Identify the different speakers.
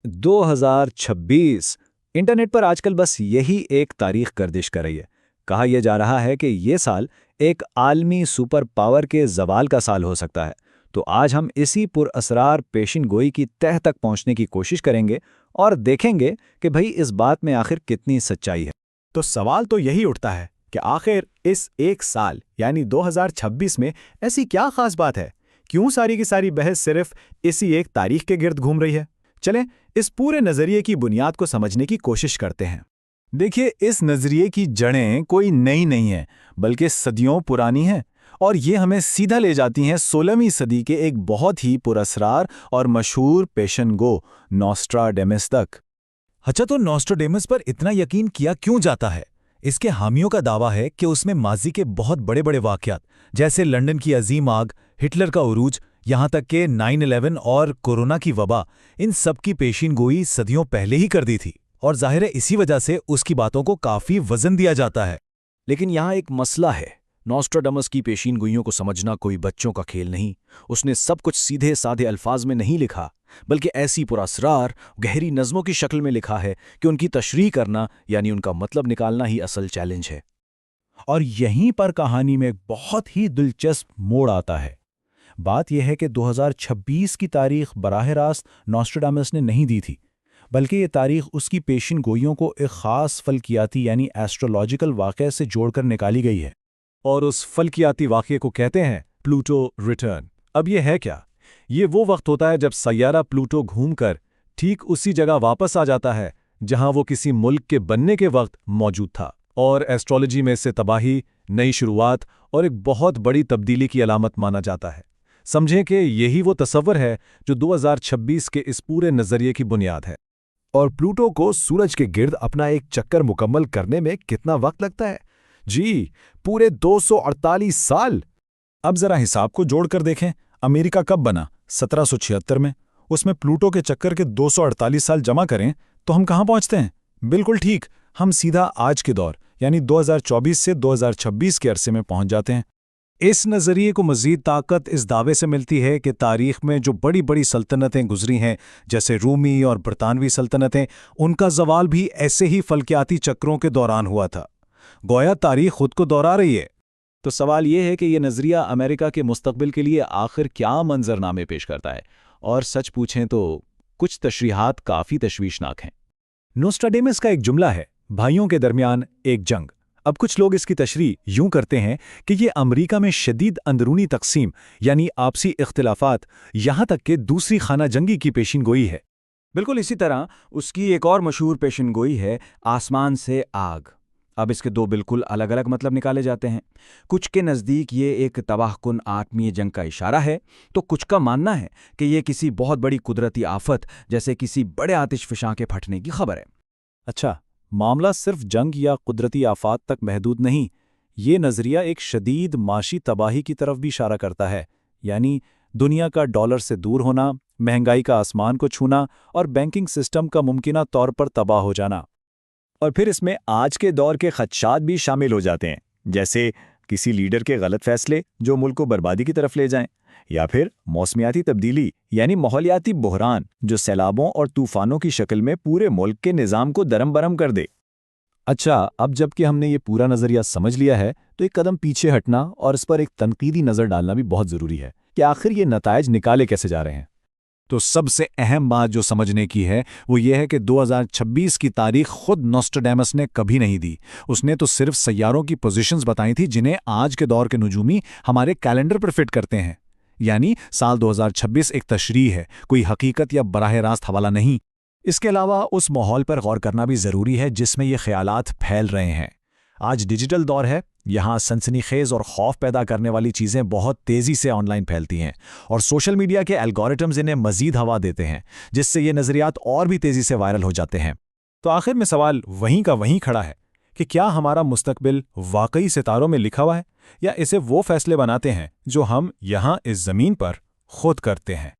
Speaker 1: 2026 internet पर आजकल बस यही एक तारीख गर्दिश कर रही है। कहा यह जा रहा है कि ये साल एक आलमी सुपर पावर के ज़वाल का साल हो सकता है। तो आज हम इसी पुरअसरार पेशिन गोई की तह तक पहुंचने की कोशिश करेंगे और देखेंगे कि भाई इस बात में आखिर कितनी सच्चाई है।
Speaker 2: तो सवाल तो यही उठता है कि आखिर इस एक साल यानी 2026 में ऐसी क्या खास बात है? क्यों सारी की सारी बहस सिर्फ इसी एक तारीख के गिर्द घूम रही है? चलें इस पूरे नजरिए की बुनियाद को समझने की कोशिश करते हैं।
Speaker 3: देखिए, इस नजरिए की जड़ें कोई नई नहीं हैं, बल्कि सदियों पुरानी हैं और ये हमें सीधा ले जाती हैं 16वीं सदी के एक बहुत ही पुरअसरार और मशहूर पेशन गो नॉस्ट्राडेमस तक। अच्छा, तो नॉस्ट्राडेमस पर इतना यकीन किया क्यों जाता है? इसके हामियों का दावा है कि उसमें माजी के बहुत बड़े बड़े वाक़यात जैसे लंदन की अजीम आग, हिटलर का उरूज, यहाँ तक कि 9/11 और कोरोना की वबा, इन सब की पेशीन गोई सदियों पहले ही कर दी थी और जाहिर है इसी वजह से उसकी बातों को काफ़ी वजन दिया जाता है।
Speaker 1: लेकिन यहाँ एक मसला है। नॉस्ट्राडमस की पेशीन गोइयों को समझना कोई बच्चों का खेल नहीं। उसने सब कुछ सीधे साधे अल्फाज में नहीं लिखा, बल्कि ऐसी पुरअसरार गहरी नज़मों की शक्ल में लिखा है कि उनकी तशरीह करना यानी उनका मतलब निकालना ही असल चैलेंज है।
Speaker 3: और यहीं पर कहानी में एक बहुत ही दिलचस्प मोड़ आता है। बात यह है कि 2026 की तारीख बराह रास्त नॉस्ट्राडामस ने नहीं दी थी, बल्कि ये तारीख उसकी पेशिन गोइयों को एक ख़ास फल्कियाती यानी एस्ट्रोलॉजिकल वाक़े से जोड़कर निकाली गई है।
Speaker 4: और उस फल्कियाती वाक़े को कहते हैं प्लूटो रिटर्न। अब ये है क्या? ये वो वक्त होता है जब सैयारा प्लूटो घूमकर ठीक उसी जगह वापस आ जाता है जहां वो किसी मुल्क के बनने के वक्त मौजूद था, और एस्ट्रोलॉजी में इसे तबाही, नई शुरुआत और एक बहुत बड़ी तब्दीली की अलामत माना जाता है। समझें कि यही वो तस्वर है जो 2026 के इस पूरे नज़रिए की बुनियाद है।
Speaker 2: और प्लूटो को सूरज के गिर्द अपना एक चक्कर मुकम्मल करने में कितना वक्त लगता है? जी, पूरे 248 साल।
Speaker 3: अब जरा हिसाब को जोड़कर देखें। अमेरिका कब बना? 1776 में। उसमें प्लूटो के चक्कर के 248 साल जमा करें तो हम कहाँ पहुँचते हैं? बिल्कुल ठीक, हम सीधा आज के दौर यानी 2024 से 2026 के अरसे में पहुँच जाते हैं।
Speaker 4: इस नज़रिए को मज़ीद ताकत इस दावे से मिलती है कि तारीख़ में जो बड़ी बड़ी सल्तनतें गुजरी हैं, जैसे रूमी और बरतानवी सल्तनतें, उनका ज़वाल भी ऐसे ही फल्कियाती चक्रों के दौरान हुआ था। गोया तारीख़ खुद को दोहरा रही है।
Speaker 1: तो सवाल ये है कि यह नज़रिया अमेरिका के मुस्तकबिल के लिए आखिर क्या मंजरनामे पेश करता है? और सच पूछें तो कुछ तशरीहात काफ़ी तशवीशनाक हैं।
Speaker 4: नोस्ट्राडेमस का एक जुमला है, भाइयों के दरमियान एक जंग। अब कुछ लोग इसकी तशरीह यूं करते हैं कि ये अमरीका में शदीद अंदरूनी तकसीम यानी आपसी इख्तिलाफात, यहाँ तक कि दूसरी खाना जंगी की पेशिन गोई है।
Speaker 1: बिल्कुल इसी तरह उसकी एक और मशहूर पेशिन गोई है आसमान से आग। अब इसके दो बिल्कुल अलग अलग मतलब निकाले जाते हैं। कुछ के नज़दीक ये एक तबाहकुन आत्मीय जंग का इशारा है, तो कुछ का मानना है कि ये किसी बहुत बड़ी कुदरती आफत जैसे किसी बड़े आतिशफशां के फटने की खबर है।
Speaker 3: अच्छा, मामला सिर्फ जंग या कुदरती आफात तक महदूद नहीं। ये नज़रिया एक शदीद माशी तबाही की तरफ भी इशारा करता है, यानी दुनिया का डॉलर से दूर होना, महंगाई का आसमान को छूना और बैंकिंग सिस्टम का मुमकिना तौर पर तबाह हो जाना।
Speaker 5: और फिर इसमें आज के दौर के खदशात भी शामिल हो जाते हैं, जैसे किसी लीडर के गलत फैसले जो मुल्क को बर्बादी की तरफ ले जाएं, या फिर मौसमियाती तब्दीली यानी माहौलियाती बहरान जो सैलाबों और तूफानों की शक्ल में पूरे मुल्क के निज़ाम को दरम बरम कर दे।
Speaker 3: अच्छा, अब जबकि हमने ये पूरा नज़रिया समझ लिया है, तो एक कदम पीछे हटना और इस पर एक तनकीदी नज़र डालना भी बहुत ज़रूरी है कि आखिर ये नताइज निकाले कैसे जा रहे हैं। तो सबसे अहम बात जो समझने की है वो ये है कि 2026 की तारीख खुद नॉस्ट्राडेमस ने कभी नहीं दी। उसने तो सिर्फ सैयारों की पोजीशंस बताई थी जिन्हें आज के दौर के नुजूमी हमारे कैलेंडर पर फिट करते हैं। यानी साल 2026 एक तशरीह है, कोई हकीकत या बराह रास्त हवाला नहीं। इसके अलावा उस माहौल पर गौर करना भी ज़रूरी है जिसमें ये ख्यालात फैल रहे हैं। आज डिजिटल दौर है, यहाँ सनसनीखेज और खौफ पैदा करने वाली चीज़ें बहुत तेज़ी से ऑनलाइन फैलती हैं और सोशल मीडिया के एल्गोरिथम्स इन्हें मज़ीद हवा देते हैं, जिससे ये नज़रियात और भी तेज़ी से वायरल हो जाते हैं।
Speaker 4: तो आखिर में सवाल वहीं का वहीं खड़ा है कि क्या हमारा मुस्तकबिल वाकई सितारों में लिखा हुआ है, या इसे वो फैसले बनाते हैं जो हम यहाँ इस ज़मीन पर खुद करते हैं।